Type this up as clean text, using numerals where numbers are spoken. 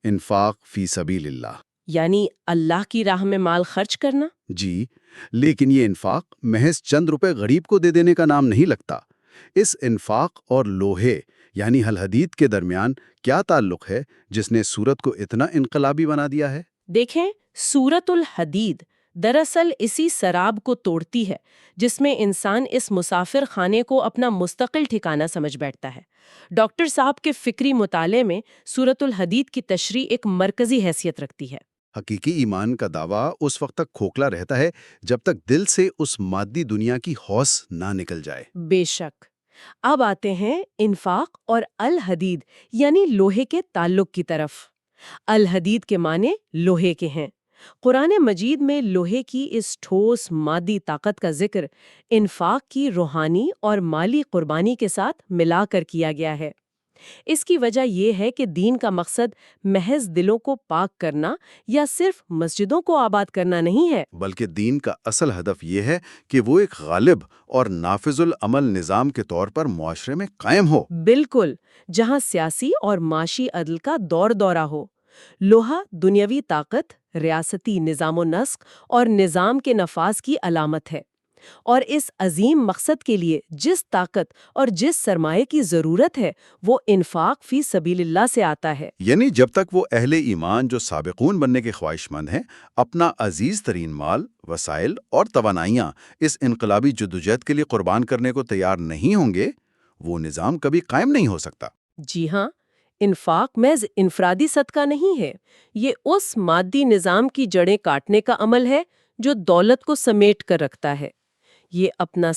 انفاق فی سبیل اللہ۔ یعنی اللہ کی راہ میں مال خرچ کرنا؟ جی، لیکن یہ انفاق محض چند روپے غریب کو دے دینے کا نام نہیں لگتا۔ اس انفاق اور لوہے یعنی الحدید کے درمیان کیا تعلق ہے جس نے سورت کو اتنا انقلابی بنا دیا ہے؟ دیکھیں، سورت الحدید دراصل اسی سراب کو توڑتی ہے جس میں انسان اس مسافر خانے کو اپنا مستقل ٹھکانہ سمجھ بیٹھتا ہے۔ ڈاکٹر صاحب کے فکری مطالعے میں سورت الحدید کی تشریح ایک مرکزی حیثیت رکھتی ہے۔ حقیقی ایمان کا دعویٰ اس وقت تک کھوکھلا رہتا ہے جب تک دل سے اس مادی دنیا کی ہوس نہ نکل جائے۔ بے شک۔ اب آتے ہیں انفاق اور الحدید یعنی لوہے کے تعلق کی طرف۔ الحدید کے معنی لوہے کے ہیں۔ قرآن مجید میں لوہے کی اس ٹھوس مادی طاقت کا ذکر انفاق کی روحانی اور مالی قربانی کے ساتھ ملا کر کیا گیا ہے۔ اس کی وجہ یہ ہے کہ دین کا مقصد محض دلوں کو پاک کرنا یا صرف مسجدوں کو آباد کرنا نہیں ہے، بلکہ دین کا اصل ہدف یہ ہے کہ وہ ایک غالب اور نافذ العمل نظام کے طور پر معاشرے میں قائم ہو۔ بالکل، جہاں سیاسی اور معاشی عدل کا دور دورہ ہو۔ لوہا دنیاوی طاقت، ریاستی نظام و نسق اور نظام کے نفاذ کی علامت ہے، اور اس عظیم مقصد کے لیے جس طاقت اور جس سرمایہ کی ضرورت ہے وہ انفاق فی سبیل اللہ سے آتا ہے۔ یعنی جب تک وہ اہل ایمان جو سابقون بننے کے خواہش مند ہیں اپنا عزیز ترین مال، وسائل اور توانائیاں اس انقلابی جدوجہد کے لیے قربان کرنے کو تیار نہیں ہوں گے، وہ نظام کبھی قائم نہیں ہو سکتا۔ جی ہاں، انفاق محض انفرادی صدقہ نہیں ہے، یہ اس مادی نظام کی جڑیں کاٹنے کا عمل ہے جو دولت کو سمیٹ کر رکھتا ہے۔ یہ اپنا